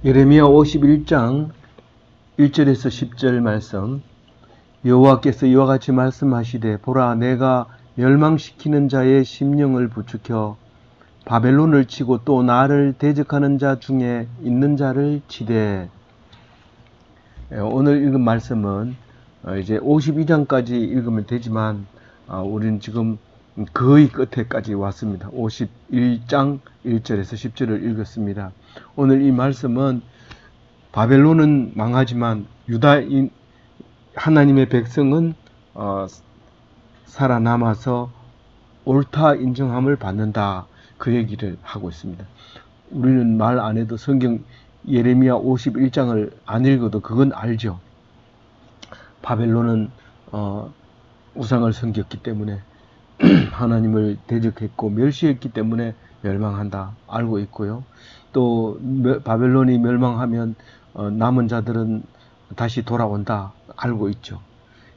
예레미야 51장 1절에서 10절 말씀. 여호와께서 이와 같이 말씀하시되 보라 내가 멸망시키는 자의 심령을 부추겨 바벨론을 치고 또 나를 대적하는 자 중에 있는 자를 치되. 오늘 읽은 말씀은 이제 52장까지 읽으면 되지만 우리는 지금 거의 끝에까지 왔습니다. 51장 1절에서 10절을 읽었습니다. 오늘 이 말씀은 바벨론은 망하지만 유다인 하나님의 백성은 살아남아서 옳다 인정함을 받는다, 그 얘기를 하고 있습니다. 우리는 말 안 해도 성경 예레미야 51장을 안 읽어도 그건 알죠. 바벨론은 우상을 섬겼기 때문에 하나님을 대적했고 멸시했기 때문에 멸망한다 알고 있고요. 또 바벨론이 멸망하면 남은 자들은 다시 돌아온다 알고 있죠.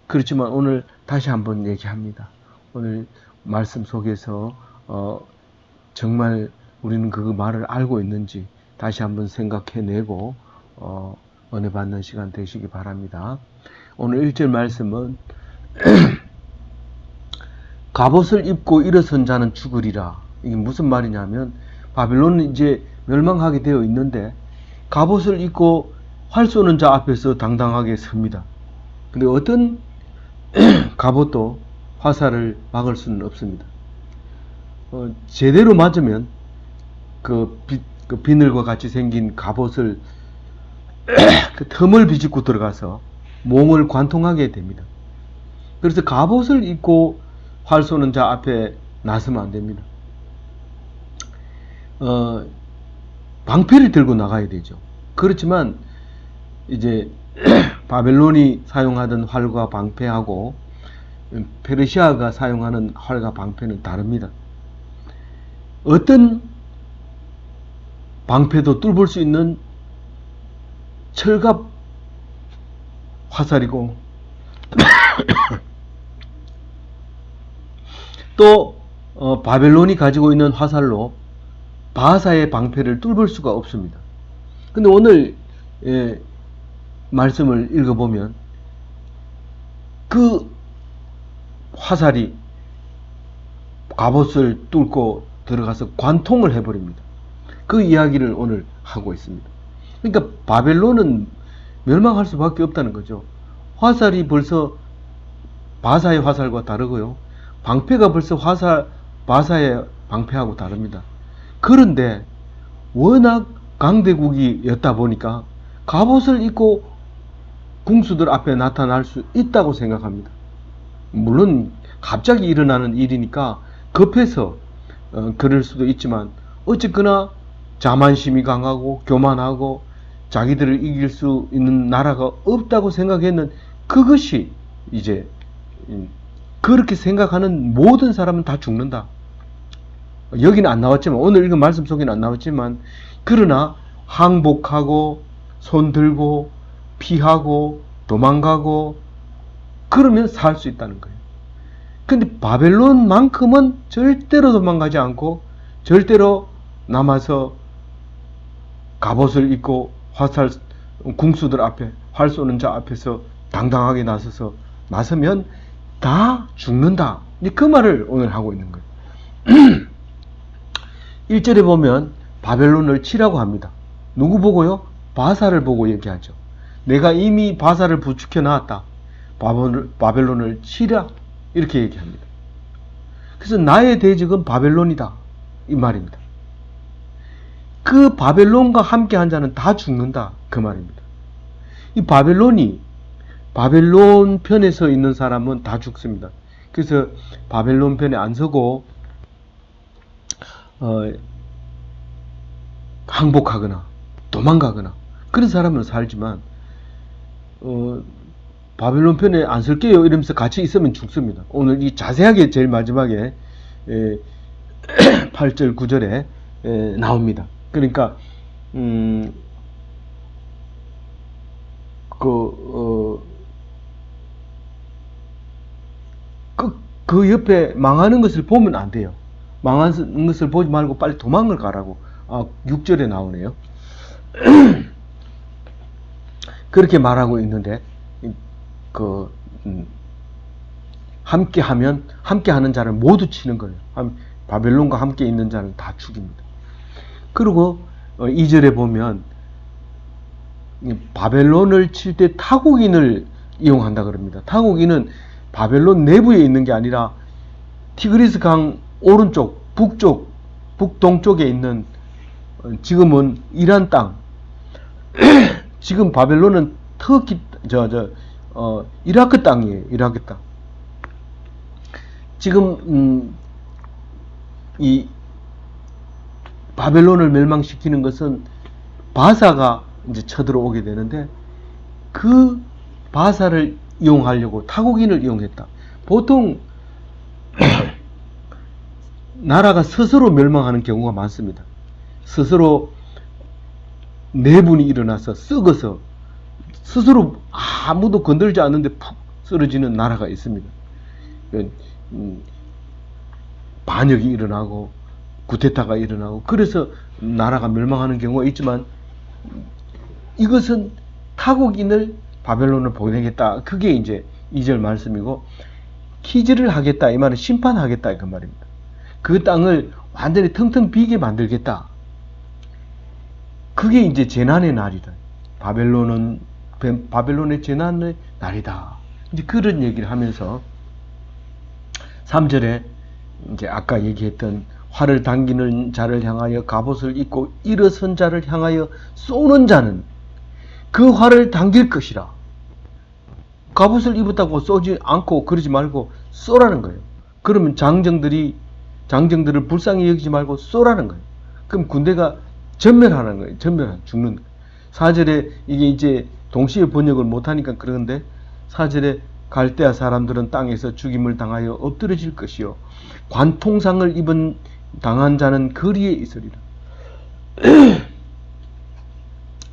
그렇지만 오늘 다시 한번 얘기합니다. 오늘 말씀 속에서 정말 우리는 그 말을 알고 있는지 다시 한번 생각해내고 은혜 받는 시간 되시기 바랍니다. 오늘 1절 말씀은 갑옷을 입고 일어선 자는 죽으리라. 이게 무슨 말이냐면 바벨론은 이제 멸망하게 되어 있는데 갑옷을 입고 활 쏘는 자 앞에서 당당하게 섭니다. 근데 어떤 갑옷도 화살을 막을 수는 없습니다. 제대로 맞으면 그 비늘과 같이 생긴 갑옷을 그 틈을 비집고 들어가서 몸을 관통하게 됩니다. 그래서 갑옷을 입고 활 쏘는 자 앞에 나서면 안 됩니다. 방패를 들고 나가야 되죠. 그렇지만 이제 바벨론이 사용하던 활과 방패하고 페르시아가 사용하는 활과 방패는 다릅니다. 어떤 방패도 뚫을 수 있는 철갑 화살이고 또 바벨론이 가지고 있는 화살로 바사의 방패를 뚫을 수가 없습니다. 근데 오늘 말씀을 읽어보면 그 화살이 갑옷을 뚫고 들어가서 관통을 해버립니다. 그 이야기를 오늘 하고 있습니다. 그러니까 바벨론은 멸망할 수밖에 없다는 거죠. 화살이 벌써 바사의 화살과 다르고요. 방패가 벌써 바사의 방패하고 다릅니다. 그런데 워낙 강대국이었다 보니까 갑옷을 입고 궁수들 앞에 나타날 수 있다고 생각합니다. 물론 갑자기 일어나는 일이니까 급해서 그럴 수도 있지만 어쨌거나 자만심이 강하고 교만하고 자기들을 이길 수 있는 나라가 없다고 생각했는 그것이 이제 그렇게 생각하는 모든 사람은 다 죽는다. 여기는 안 나왔지만 오늘 읽은 말씀 속에는 안 나왔지만 그러나 항복하고 손 들고 피하고 도망가고 그러면 살 수 있다는 거예요. 근데 바벨론만큼은 절대로 도망가지 않고 절대로 남아서 갑옷을 입고 화살 궁수들 앞에 활 쏘는 자 앞에서 당당하게 나서면 다 죽는다. 그 말을 오늘 하고 있는 거예요. 1절에 보면 바벨론을 치라고 합니다. 누구 보고요? 바사를 보고 얘기하죠. 내가 이미 바사를 부추겨 놨다. 바벨론을 치라. 이렇게 얘기합니다. 그래서 나의 대적은 바벨론이다. 이 말입니다. 그 바벨론과 함께 한 자는 다 죽는다. 그 말입니다. 이 바벨론 편에 서 있는 사람은 다 죽습니다. 그래서 바벨론 편에 안 서고 항복하거나 도망가거나 그런 사람은 살지만 바벨론 편에 안 설게요 이러면서 같이 있으면 죽습니다. 오늘 이 자세하게 제일 마지막에 8절 9절에 나옵니다. 그러니까 그 옆에 망하는 것을 보면 안 돼요. 망하는 것을 보지 말고 빨리 도망을 가라고 6절에 나오네요. 그렇게 말하고 있는데 그 함께하는 자를 모두 치는 거예요. 바벨론과 함께 있는 자는 다 죽입니다. 그리고 2절에 보면 바벨론을 칠 때 타국인을 이용한다 그럽니다. 타국인은 바벨론 내부에 있는 게 아니라 티그리스 강 오른쪽, 북쪽, 북동쪽에 있는 지금은 이란 땅. 지금 바벨론은 터키, 이라크 땅이에요. 이라크 땅. 지금 이 바벨론을 멸망시키는 것은 바사가 이제 쳐들어오게 되는데 그 바사를 이용하려고 타국인을 이용했다. 보통 나라가 스스로 멸망하는 경우가 많습니다. 스스로 내분이 일어나서 썩어서 스스로 아무도 건들지 않는데 푹 쓰러지는 나라가 있습니다. 반역이 일어나고 구테타가 일어나고 그래서 나라가 멸망하는 경우가 있지만 이것은 타국인을 바벨론을 보내겠다. 그게 이제 2절 말씀이고 키즈를 하겠다. 이 말은 심판하겠다. 그 말입니다. 그 땅을 완전히 텅텅 비게 만들겠다. 그게 이제 재난의 날이다. 바벨론의 재난의 날이다. 이제 그런 얘기를 하면서 3절에 이제 아까 얘기했던 활을 당기는 자를 향하여 갑옷을 입고 일어선 자를 향하여 쏘는 자는 그 활을 당길 것이라. 갑옷을 입었다고 쏘지 않고 그러지 말고 쏘라는 거예요. 그러면 장정들을 불쌍히 여기지 말고 쏘라는 거예요. 그럼 군대가 전멸하는 거예요. 죽는 거예요. 4절에 이게 이제 동시에 번역을 못하니까 그러는데 4절에 갈대아 사람들은 땅에서 죽임을 당하여 엎드러질 것이요 관통상을 당한 자는 거리에 있으리라.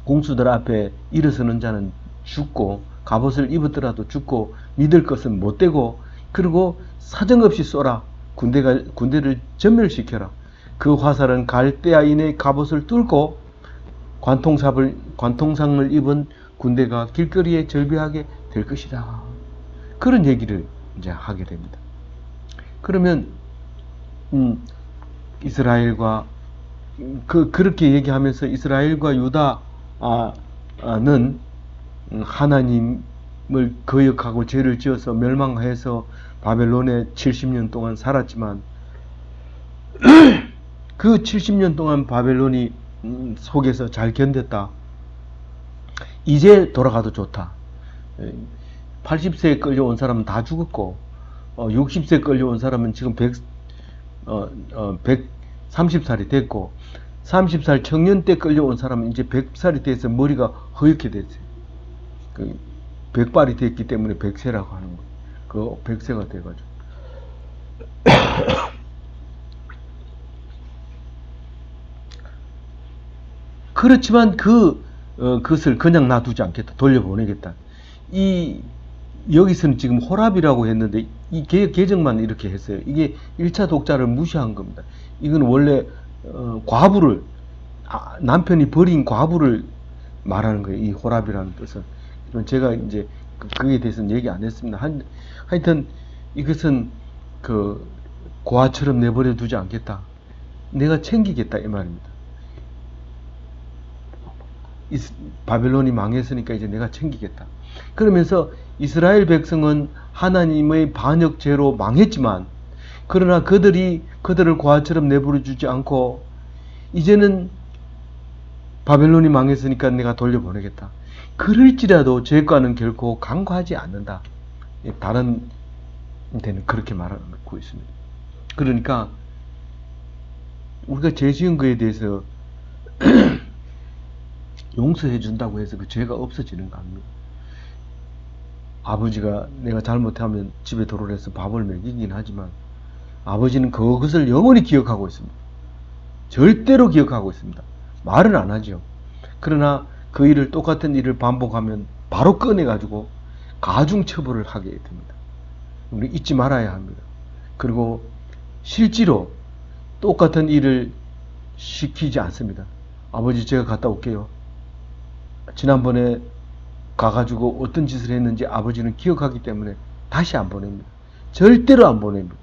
공수들 앞에 일어서는 자는 죽고 갑옷을 입었더라도 죽고 믿을 것은 못되고 그리고 사정없이 쏘라. 군대를 전멸시켜라. 그 화살은 갈대아인의 갑옷을 뚫고 관통상을 입은 군대가 길거리에 절벽하게 될 것이다. 그런 얘기를 이제 하게 됩니다. 그러면 이스라엘과 그렇게 얘기하면서 이스라엘과 유다는 하나님을 거역하고 죄를 지어서 멸망해서 바벨론에 70년 동안 살았지만 그 70년 동안 바벨론이 속에서 잘 견뎠다. 이제 돌아가도 좋다. 80세에 끌려온 사람은 다 죽었고 60세에 끌려온 사람은 지금 130살이 됐고 30살 청년 때 끌려온 사람은 이제 100살이 돼서 머리가 허옇게 됐어요. 100발이 됐기 때문에 100세라고 하는 거예요. 그 100세가 돼가지고 그렇지만 그것을 그냥 놔두지 않겠다. 돌려보내겠다. 여기서는 지금 호랍이라고 했는데 이 개정만 이렇게 했어요. 이게 1차 독자를 무시한 겁니다. 이건 원래 과부를 남편이 버린 과부를 말하는 거예요. 이 호랍이라는 뜻은. 제가 이제 그에 대해서는 얘기 안 했습니다. 하여튼 이것은 고아처럼 내버려 두지 않겠다. 내가 챙기겠다 이 말입니다. 바벨론이 망했으니까 이제 내가 챙기겠다. 그러면서 이스라엘 백성은 하나님의 반역죄로 망했지만 그러나 그들을 고아처럼 내버려 주지 않고 이제는 바벨론이 망했으니까 내가 돌려보내겠다. 그럴지라도 죄과는 결코 간과하지 않는다. 다른 데는 그렇게 말하고 있습니다. 그러니까 우리가 죄 지은 거에 대해서 용서해 준다고 해서 그 죄가 없어지는 거 아닙니다. 아버지가 내가 잘못하면 집에 들어오래서 밥을 먹이긴 하지만 아버지는 그것을 영원히 기억하고 있습니다. 절대로 기억하고 있습니다. 말은 안 하죠. 그러나 그 일을 똑같은 일을 반복하면 바로 꺼내가지고 가중처벌을 하게 됩니다. 우리 잊지 말아야 합니다. 그리고 실제로 똑같은 일을 시키지 않습니다. 아버지 제가 갔다 올게요. 지난번에 가가지고 어떤 짓을 했는지 아버지는 기억하기 때문에 다시 안 보냅니다. 절대로 안 보냅니다.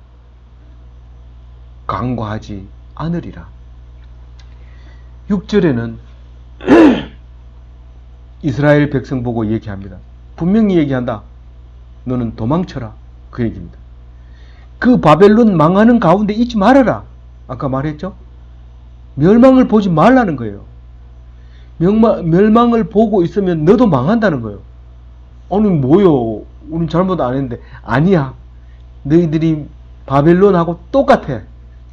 강구하지 않으리라. 6절에는 이스라엘 백성 보고 얘기합니다. 분명히 얘기한다. 너는 도망쳐라. 그 얘기입니다. 그 바벨론 망하는 가운데 있지 말아라. 아까 말했죠? 멸망을 보지 말라는 거예요. 멸망을 보고 있으면 너도 망한다는 거예요. 아니 뭐요? 우린 잘못 안 했는데. 아니야. 너희들이 바벨론하고 똑같아.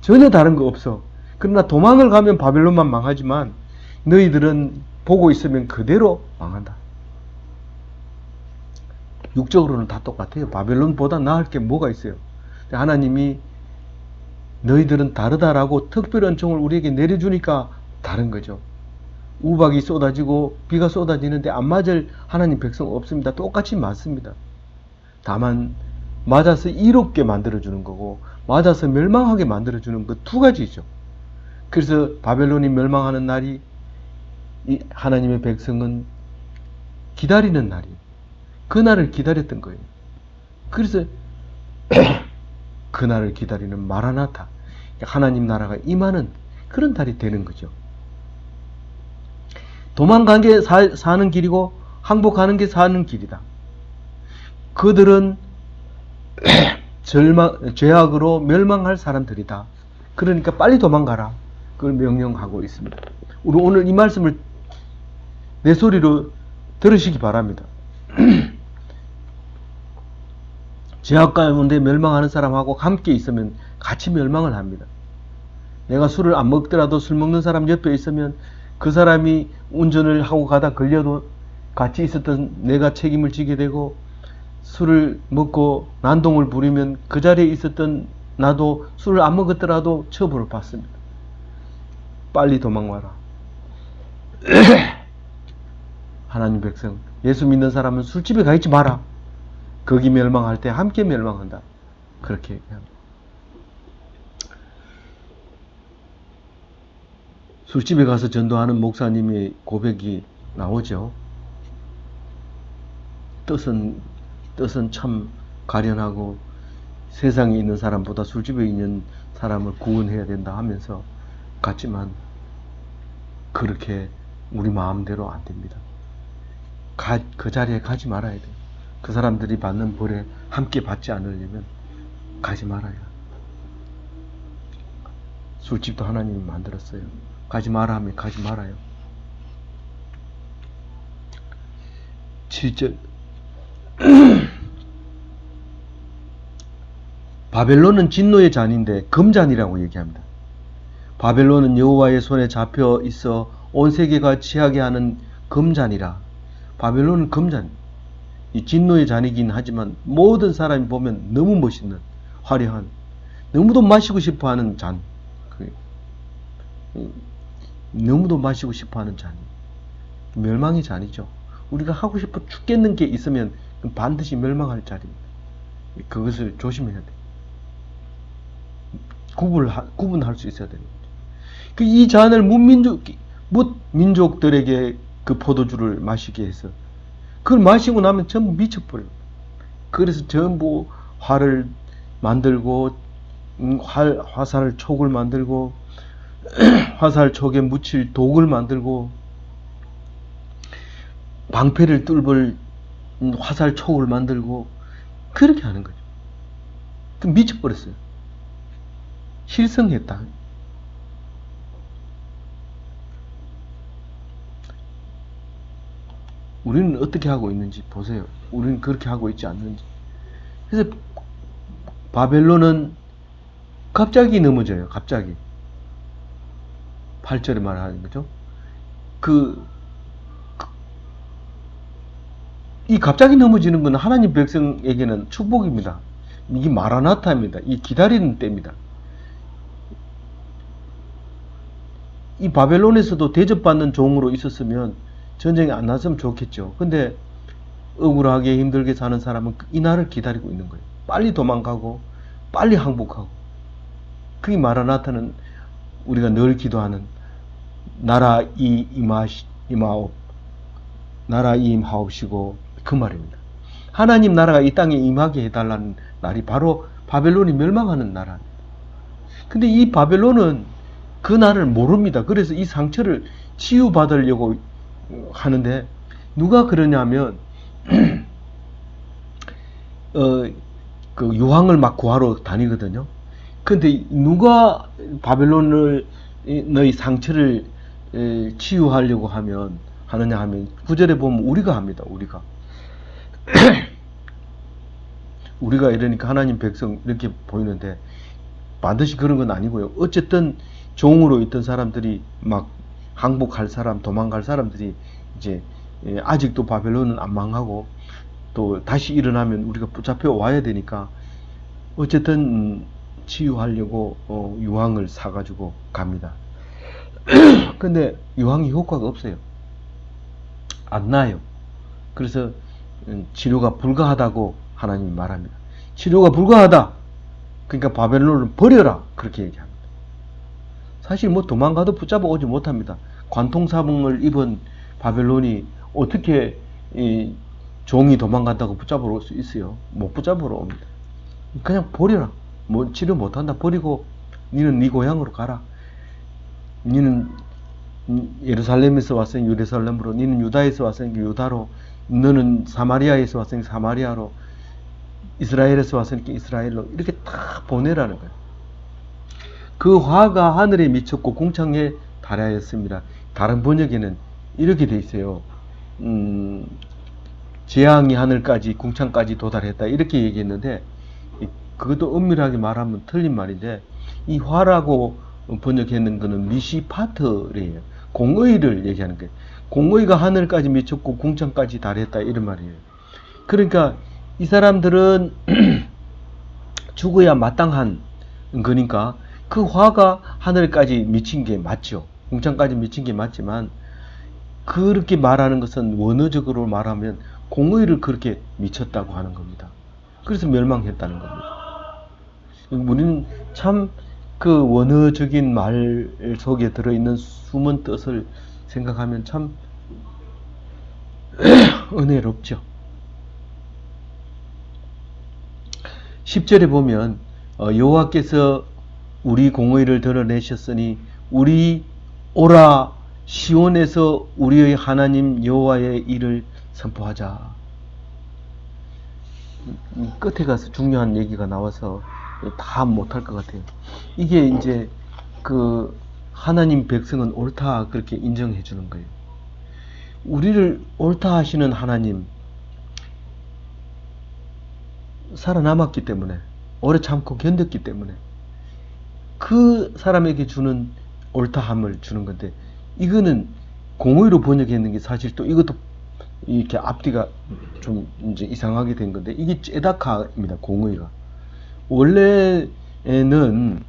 전혀 다른 거 없어. 그러나 도망을 가면 바벨론만 망하지만 너희들은 보고 있으면 그대로 망한다. 육적으로는 다 똑같아요. 바벨론보다 나을 게 뭐가 있어요. 하나님이 너희들은 다르다라고 특별한 종을 우리에게 내려주니까 다른 거죠. 우박이 쏟아지고 비가 쏟아지는데 안 맞을 하나님 백성 없습니다. 똑같이 맞습니다. 다만 맞아서 이롭게 만들어주는 거고 맞아서 멸망하게 만들어주는 그 두 가지죠. 그래서 바벨론이 멸망하는 날이 이 하나님의 백성은 기다리는 날이에요. 그날을 기다렸던 거예요. 그래서 그날을 기다리는 마라나타, 하나님 나라가 임하는 그런 달이 되는 거죠. 도망간 게 사는 길이고 항복하는 게 사는 길이다. 그들은 죄악으로 멸망할 사람들이다. 그러니까 빨리 도망가라. 그걸 명령하고 있습니다. 우리 오늘 이 말씀을 내 소리로 들으시기 바랍니다. 죄악 가운데 멸망하는 사람하고 함께 있으면 같이 멸망을 합니다. 내가 술을 안 먹더라도 술 먹는 사람 옆에 있으면 그 사람이 운전을 하고 가다 걸려도 같이 있었던 내가 책임을 지게 되고, 술을 먹고 난동을 부리면 그 자리에 있었던 나도 술을 안 먹었더라도 처벌을 받습니다. 빨리 도망와라. 하나님 백성, 예수 믿는 사람은 술집에 가 있지 마라. 거기 멸망할 때 함께 멸망한다. 그렇게 얘기합니다. 술집에 가서 전도하는 목사님의 고백이 나오죠. 뜻은 참 가련하고 세상에 있는 사람보다 술집에 있는 사람을 구원해야 된다 하면서 갔지만 그렇게 우리 마음대로 안 됩니다. 그 자리에 가지 말아야 돼요. 그 사람들이 받는 벌에 함께 받지 않으려면 가지 말아요. 술집도 하나님이 만들었어요. 가지 마라 하면 가지 말아요. 7절 바벨론은 진노의 잔인데 금잔이라고 얘기합니다. 바벨론은 여호와의 손에 잡혀 있어 온 세계가 취하게 하는 금잔이라. 바벨론은 금잔, 이 진노의 잔이긴 하지만 모든 사람이 보면 너무 멋있는, 화려한, 너무도 마시고 싶어하는 잔, 너무도 마시고 싶어하는 잔, 멸망의 잔이죠. 우리가 하고 싶어 죽겠는 게 있으면 반드시 멸망할 자리입니다. 그것을 조심해야 돼. 구분할 수 있어야 됩니다. 이 잔을 민족들에게 그 포도주를 마시게 해서 그걸 마시고 나면 전부 미쳐버려요. 그래서 전부 활을 만들고 화살 촉을 만들고 화살 촉에 묻힐 독을 만들고 방패를 뚫을 화살 촉을 만들고 그렇게 하는 거죠. 미쳐버렸어요. 실성했다. 우리는 어떻게 하고 있는지 보세요. 우리는 그렇게 하고 있지 않는지. 그래서 바벨론은 갑자기 넘어져요. 갑자기. 8절에 말하는 거죠. 이 갑자기 넘어지는 건 하나님 백성에게는 축복입니다. 이게 마라나타입니다. 이 기다리는 때입니다. 이 바벨론에서도 대접받는 종으로 있었으면 전쟁이 안 났으면 좋겠죠. 근데 억울하게 힘들게 사는 사람은 이 날을 기다리고 있는 거예요. 빨리 도망가고 빨리 항복하고. 그게 마라나타는 우리가 늘 기도하는 나라 이마옵, 나라 임하옵시고 그 말입니다. 하나님 나라가 이 땅에 임하게 해달라는 날이 바로 바벨론이 멸망하는 나라입니다. 근데 이 바벨론은 그 날을 모릅니다. 그래서 이 상처를 치유받으려고 하는데 누가 그러냐면 그 유황을 막 구하러 다니거든요. 근데 누가 바벨론을 너희 상처를 치유하려고 하느냐 하면 9절에 보면 우리가 합니다. 우리가 이러니까 하나님 백성 이렇게 보이는데 반드시 그런 건 아니고요. 어쨌든 종으로 있던 사람들이 막 항복할 사람, 도망갈 사람들이 이제 아직도 바벨론은 안 망하고 또 다시 일어나면 우리가 붙잡혀 와야 되니까 어쨌든 치유하려고 유황을 사가지고 갑니다. 근데 유황이 효과가 없어요. 안 나요. 그래서 치료가 불가하다고 하나님이 말합니다. 치료가 불가하다. 그러니까 바벨론을 버려라. 그렇게 얘기합니다. 사실 뭐 도망가도 붙잡아 오지 못합니다. 관통사병을 입은 바벨론이 어떻게 종이 도망간다고 붙잡으러 올 수 있어요? 못 붙잡으러 옵니다. 그냥 버려라. 뭐 치료 못한다. 버리고 니는 네 고향으로 가라. 니는 예루살렘에서 왔으니 예루살렘으로, 니는 유다에서 왔으니 유다로, 너는 사마리아에서 왔으니 사마리아로, 이스라엘에서 왔으니까 이스라엘로, 이렇게 다 보내라는 거예요. 그 화가 하늘에 미쳤고 궁창에 달하였습니다. 다른 번역에는 이렇게 돼 있어요. 재앙이 하늘까지 궁창까지 도달했다 이렇게 얘기했는데 그것도 엄밀하게 말하면 틀린 말인데 이 화라고 번역했는 거는 미시파트래요. 공의를 얘기하는 거예요. 공의가 하늘까지 미쳤고 궁창까지 달했다 이런 말이에요. 그러니까 이 사람들은 죽어야 마땅한 거니까 그 화가 하늘까지 미친 게 맞죠. 궁창까지 미친 게 맞지만 그렇게 말하는 것은 원어적으로 말하면 공의를 그렇게 미쳤다고 하는 겁니다. 그래서 멸망했다는 겁니다. 우리는 참 그 원어적인 말 속에 들어있는 숨은 뜻을 생각하면 참 은혜롭죠. 10절에 보면 여호와께서 우리 공의를 드러내셨으니 우리 오라 시온에서 우리의 하나님 여호와의 일을 선포하자. 끝에 가서 중요한 얘기가 나와서 다 못할 것 같아요. 이게 이제 그 하나님 백성은 옳다 그렇게 인정해 주는 거예요. 우리를 옳다 하시는 하나님 살아남았기 때문에 오래 참고 견뎠기 때문에 그 사람에게 주는 옳다함을 주는 건데 이거는 공의로 번역했는 게 사실 또 이것도 이렇게 앞뒤가 좀 이제 이상하게 된 건데 이게 째다카입니다. 공의가 원래는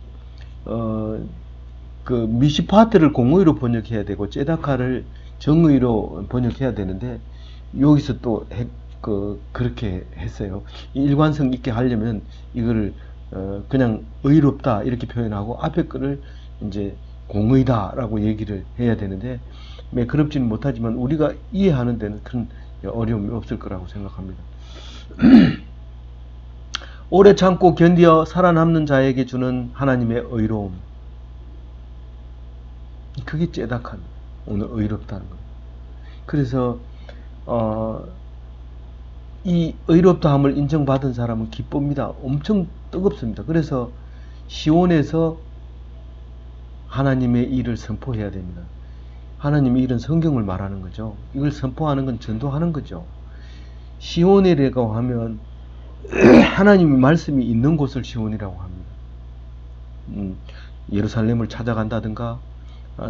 그 미시파트를 공의로 번역해야 되고 째다카를 정의로 번역해야 되는데 여기서 또 그렇게 했어요. 일관성 있게 하려면 이거를 그냥 의롭다 이렇게 표현하고 앞에 거를 이제 공의다라고 얘기를 해야 되는데 매끄럽지는 못하지만 우리가 이해하는 데는 큰 어려움이 없을 거라고 생각합니다. 오래 참고 견디어 살아남는 자에게 주는 하나님의 의로움. 그게 째닥한 오늘 의롭다는 거예요. 그래서 이 의롭다함을 인정받은 사람은 기쁩니다. 엄청 뜨겁습니다. 그래서 시온에서 하나님의 일을 선포해야 됩니다. 하나님의 일은 성경을 말하는 거죠. 이걸 선포하는 건 전도하는 거죠. 시온이라고 하면 하나님의 말씀이 있는 곳을 시온이라고 합니다. 예루살렘을 찾아간다든가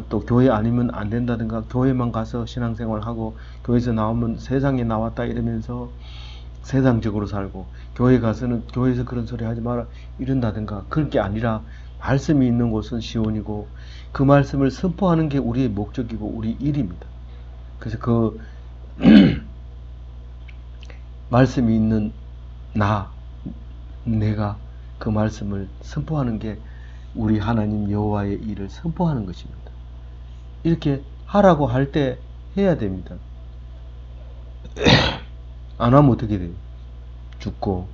또 교회 아니면 안 된다든가 교회만 가서 신앙생활하고 교회에서 나오면 세상에 나왔다 이러면서 세상적으로 살고 교회 가서는 교회에서 그런 소리 하지 마라 이런다든가 그럴 게 아니라 말씀이 있는 곳은 시온이고 그 말씀을 선포하는 게 우리의 목적이고 우리 일입니다. 그래서 그 말씀이 있는 내가 그 말씀을 선포하는 게 우리 하나님 여호와의 일을 선포하는 것입니다. 이렇게 하라고 할 때 해야 됩니다. 안 하면 어떻게 돼요? 죽고,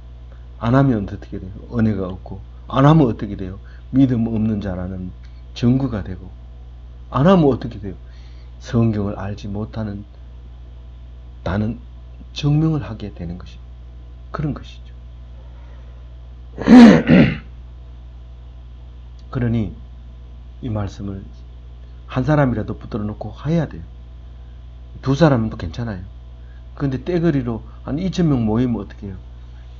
안 하면 어떻게 돼요? 은혜가 없고, 안 하면 어떻게 돼요? 믿음 없는 자라는 증거가 되고, 안 하면 어떻게 돼요? 성경을 알지 못하는 나는 증명을 하게 되는 것이 그런 것이죠. 그러니 이 말씀을 한 사람이라도 붙들어 놓고 해야 돼요. 두 사람도 괜찮아요. 그런데 떼거리로 한 2,000명 모이면 어떻게 해요?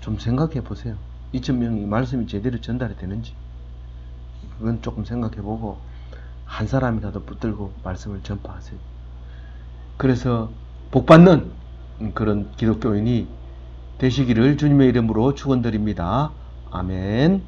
좀 생각해 보세요. 2,000명이 말씀이 제대로 전달이 되는지. 그건 조금 생각해 보고 한 사람이라도 붙들고 말씀을 전파하세요. 그래서 복받는 그런 기독교인이 되시기를 주님의 이름으로 축원드립니다. 아멘.